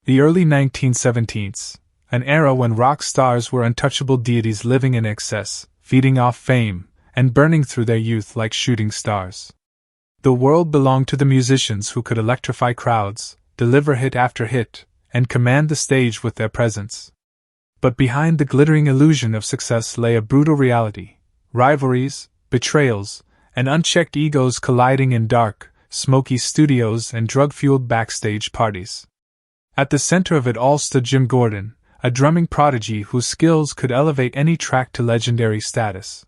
The early 1917s, an era when rock stars were untouchable deities living in excess, feeding off fame, and burning through their youth like shooting stars. The world belonged to the musicians who could electrify crowds, deliver hit after hit, and command the stage with their presence. But behind the glittering illusion of success lay a brutal reality: rivalries, betrayals, and unchecked egos colliding in dark, smoky studios and drug-fueled backstage parties. At the center of it all stood Jim Gordon, a drumming prodigy whose skills could elevate any track to legendary status.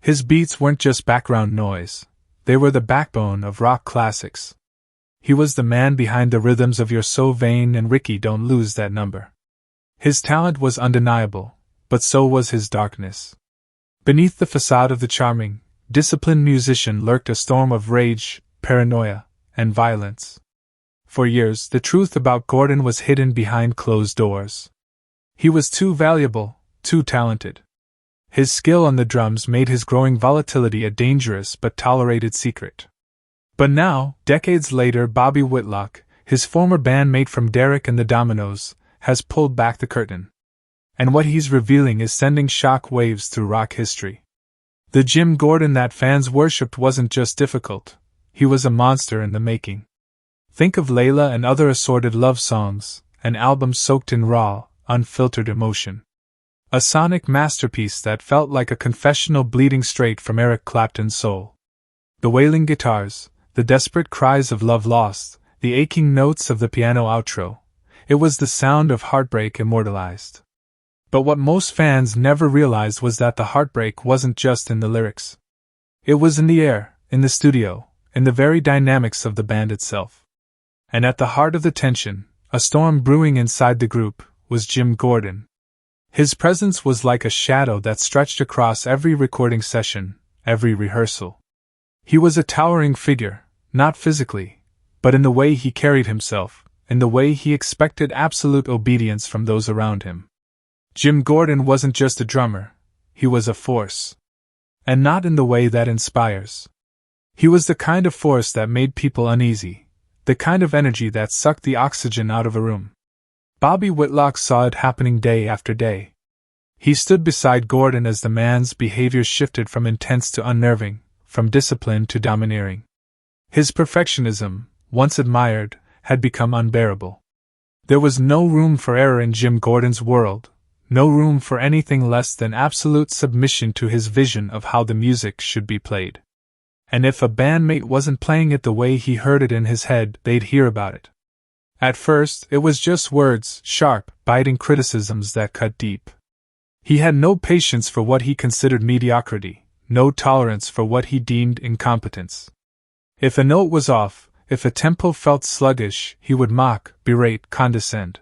His beats weren't just background noise, they were the backbone of rock classics. He was the man behind the rhythms of You're So Vain and Ricky Don't Lose That Number. His talent was undeniable, but so was his darkness. Beneath the facade of the charming, disciplined musician lurked a storm of rage, paranoia, and violence. For years, the truth about Gordon was hidden behind closed doors. He was too valuable, too talented. His skill on the drums made his growing volatility a dangerous but tolerated secret. But now, decades later, Bobby Whitlock, his former bandmate from Derek and the Dominos, has pulled back the curtain. And what he's revealing is sending shock waves through rock history. The Jim Gordon that fans worshipped wasn't just difficult, he was a monster in the making. Think of Layla and Other assorted love songs, an album soaked in raw, unfiltered emotion. A sonic masterpiece that felt like a confessional bleeding straight from Eric Clapton's soul. The wailing guitars, the desperate cries of love lost, the aching notes of the piano outro. It was the sound of heartbreak immortalized. But what most fans never realized was that the heartbreak wasn't just in the lyrics. It was in the air, in the studio, in the very dynamics of the band itself. And at the heart of the tension, a storm brewing inside the group, was Jim Gordon. His presence was like a shadow that stretched across every recording session, every rehearsal. He was a towering figure, not physically, but in the way he carried himself, in the way he expected absolute obedience from those around him. Jim Gordon wasn't just a drummer, he was a force. And not in the way that inspires. He was the kind of force that made people uneasy, the kind of energy that sucked the oxygen out of a room. Bobby Whitlock saw it happening day after day. He stood beside Gordon as the man's behavior shifted from intense to unnerving, from disciplined to domineering. His perfectionism, once admired, had become unbearable. There was no room for error in Jim Gordon's world, no room for anything less than absolute submission to his vision of how the music should be played. And if a bandmate wasn't playing it the way he heard it in his head, they'd hear about it. At first, it was just words, sharp, biting criticisms that cut deep. He had no patience for what he considered mediocrity, no tolerance for what he deemed incompetence. If a note was off, if a tempo felt sluggish, he would mock, berate, condescend.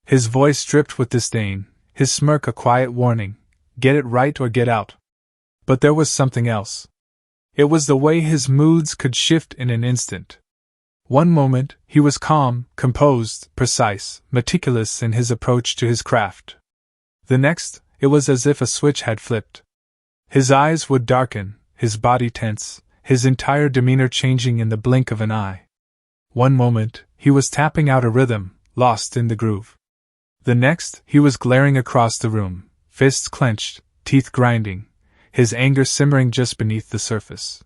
His voice dripped with disdain, his smirk a quiet warning, get it right or get out. But there was something else. It was the way his moods could shift in an instant. One moment, he was calm, composed, precise, meticulous in his approach to his craft. The next, it was as if a switch had flipped. His eyes would darken, his body tense, his entire demeanor changing in the blink of an eye. One moment, he was tapping out a rhythm, lost in the groove. The next, he was glaring across the room, fists clenched, teeth grinding, his anger simmering just beneath the surface.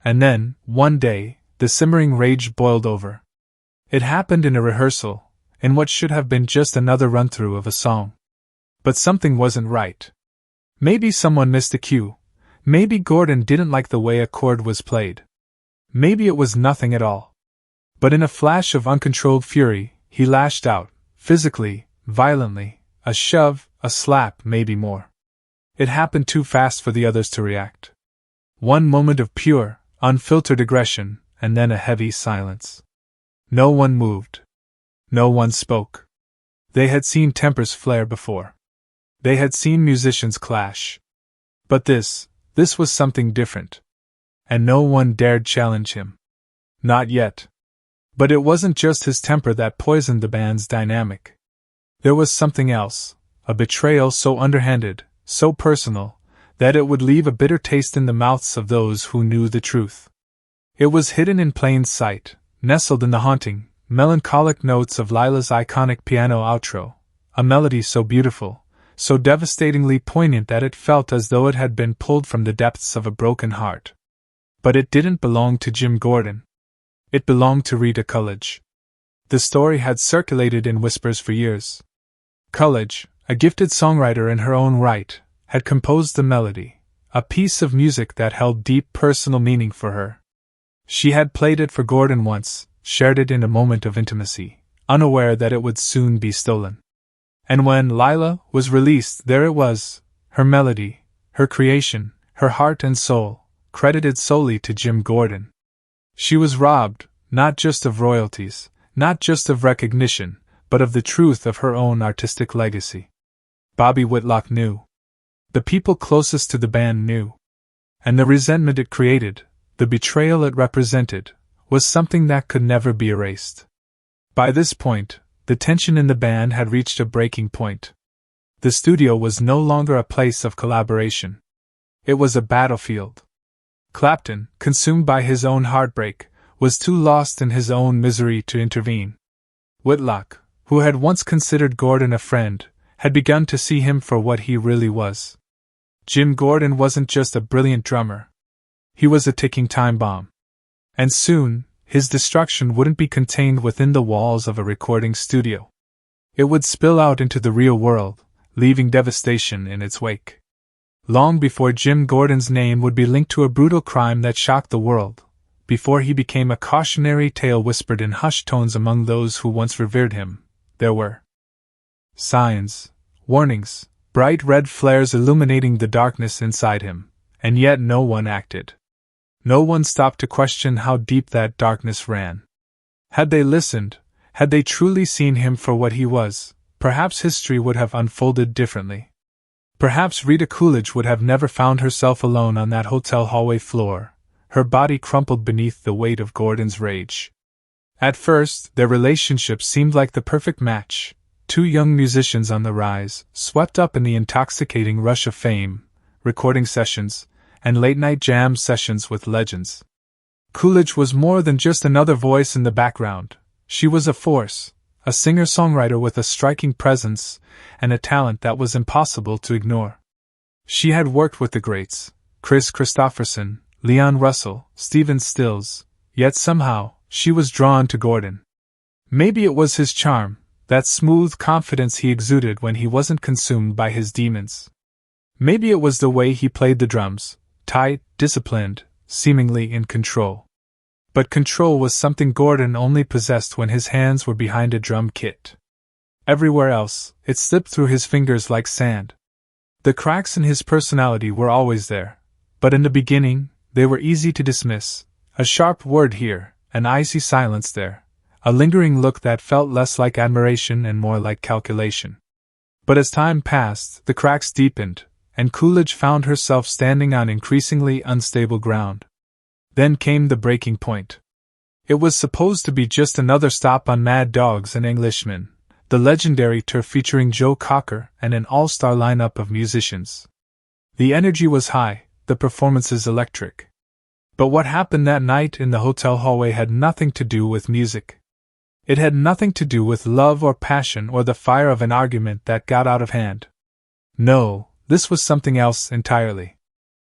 And then, one day, the simmering rage boiled over. It happened in a rehearsal, in what should have been just another run-through of a song. But something wasn't right. Maybe someone missed a cue. Maybe Gordon didn't like the way a chord was played. Maybe it was nothing at all. But in a flash of uncontrolled fury, he lashed out, physically, violently, a shove, a slap, maybe more. It happened too fast for the others to react. One moment of pure, unfiltered aggression, and then a heavy silence. No one moved. No one spoke. They had seen tempers flare before. They had seen musicians clash. But this was something different. And no one dared challenge him. Not yet. But it wasn't just his temper that poisoned the band's dynamic. There was something else, a betrayal so underhanded, so personal, that it would leave a bitter taste in the mouths of those who knew the truth. It was hidden in plain sight, nestled in the haunting, melancholic notes of Lila's iconic piano outro, a melody so beautiful, so devastatingly poignant that it felt as though it had been pulled from the depths of a broken heart. But it didn't belong to Jim Gordon. It belonged to Rita Coolidge. The story had circulated in whispers for years. Coolidge, a gifted songwriter in her own right, had composed the melody, a piece of music that held deep personal meaning for her. She had played it for Gordon once, shared it in a moment of intimacy, unaware that it would soon be stolen. And when Lila was released, there it was, her melody, her creation, her heart and soul, credited solely to Jim Gordon. She was robbed, not just of royalties, not just of recognition, but of the truth of her own artistic legacy. Bobby Whitlock knew. The people closest to the band knew. And the resentment it created, the betrayal it represented, was something that could never be erased. By this point, the tension in the band had reached a breaking point. The studio was no longer a place of collaboration. It was a battlefield. Clapton, consumed by his own heartbreak, was too lost in his own misery to intervene. Whitlock, who had once considered Gordon a friend, had begun to see him for what he really was. Jim Gordon wasn't just a brilliant drummer. He was a ticking time bomb. And soon, his destruction wouldn't be contained within the walls of a recording studio. It would spill out into the real world, leaving devastation in its wake. Long before Jim Gordon's name would be linked to a brutal crime that shocked the world, before he became a cautionary tale whispered in hushed tones among those who once revered him, there were signs, warnings, bright red flares illuminating the darkness inside him, and yet no one acted. No one stopped to question how deep that darkness ran. Had they listened, had they truly seen him for what he was, perhaps history would have unfolded differently. Perhaps Rita Coolidge would have never found herself alone on that hotel hallway floor, her body crumpled beneath the weight of Gordon's rage. At first, their relationship seemed like the perfect match, two young musicians on the rise, swept up in the intoxicating rush of fame, recording sessions, and late-night jam sessions with legends. Coolidge was more than just another voice in the background. She was a force, a singer-songwriter with a striking presence and a talent that was impossible to ignore. She had worked with the greats, Chris Christopherson, Leon Russell, Stephen Stills, yet somehow, she was drawn to Gordon. Maybe it was his charm, that smooth confidence he exuded when he wasn't consumed by his demons. Maybe it was the way he played the drums, tight, disciplined, seemingly in control. But control was something Gordon only possessed when his hands were behind a drum kit. Everywhere else, it slipped through his fingers like sand. The cracks in his personality were always there, but in the beginning, they were easy to dismiss. A sharp word here, an icy silence there, a lingering look that felt less like admiration and more like calculation. But as time passed, the cracks deepened, and Coolidge found herself standing on increasingly unstable ground. Then came the breaking point. It was supposed to be just another stop on Mad Dogs and Englishmen, the legendary tour featuring Joe Cocker and an all-star lineup of musicians. The energy was high, the performances electric. But what happened that night in the hotel hallway had nothing to do with music. It had nothing to do with love or passion or the fire of an argument that got out of hand. No, this was something else entirely.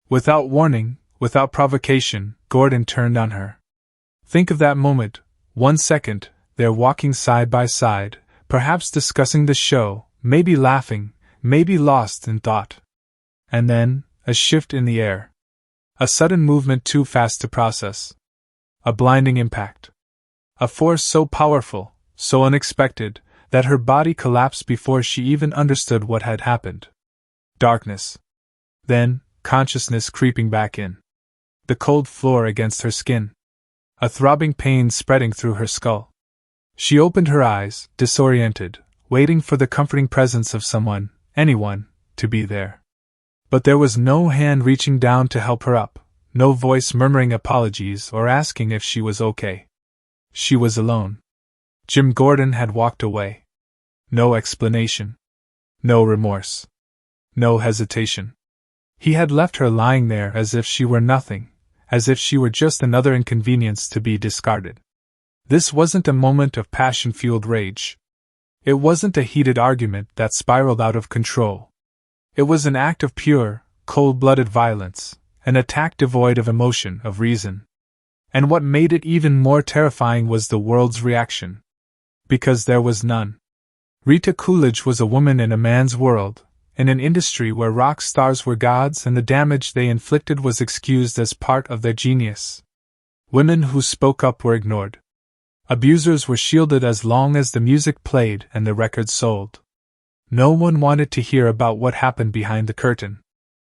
Without warning, without provocation, Gordon turned on her. Think of that moment, 1 second, they're walking side by side, perhaps discussing the show, maybe laughing, maybe lost in thought. And then, a shift in the air. A sudden movement too fast to process. A blinding impact. A force so powerful, so unexpected, that her body collapsed before she even understood what had happened. Darkness. Then, consciousness creeping back in. The cold floor against her skin. A throbbing pain spreading through her skull. She opened her eyes, disoriented, waiting for the comforting presence of someone, anyone, to be there. But there was no hand reaching down to help her up, no voice murmuring apologies or asking if she was okay. She was alone. Jim Gordon had walked away. No explanation. No remorse. No hesitation. He had left her lying there as if she were nothing, as if she were just another inconvenience to be discarded. This wasn't a moment of passion-fueled rage. It wasn't a heated argument that spiraled out of control. It was an act of pure, cold-blooded violence, an attack devoid of emotion, of reason. And what made it even more terrifying was the world's reaction. Because there was none. Rita Coolidge was a woman in a man's world, in an industry where rock stars were gods and the damage they inflicted was excused as part of their genius. Women who spoke up were ignored. Abusers were shielded as long as the music played and the records sold. No one wanted to hear about what happened behind the curtain.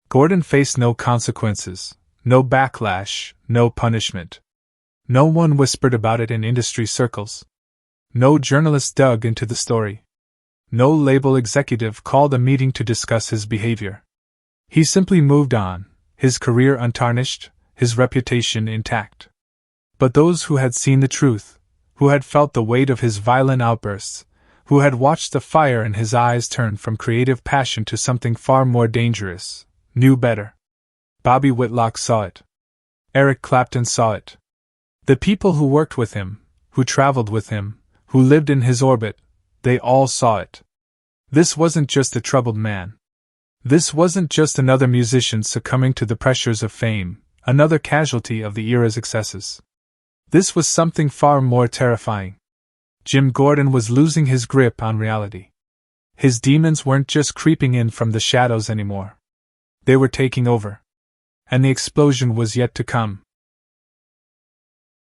Gordon faced no consequences, no backlash, no punishment. No one whispered about it in industry circles. No journalist dug into the story. No label executive called a meeting to discuss his behavior. He simply moved on, his career untarnished, his reputation intact. But those who had seen the truth, who had felt the weight of his violent outbursts, who had watched the fire in his eyes turn from creative passion to something far more dangerous, knew better. Bobby Whitlock saw it. Eric Clapton saw it. The people who worked with him, who traveled with him, who lived in his orbit, they all saw it. This wasn't just a troubled man. This wasn't just another musician succumbing to the pressures of fame, another casualty of the era's excesses. This was something far more terrifying. Jim Gordon was losing his grip on reality. His demons weren't just creeping in from the shadows anymore. They were taking over. And the explosion was yet to come.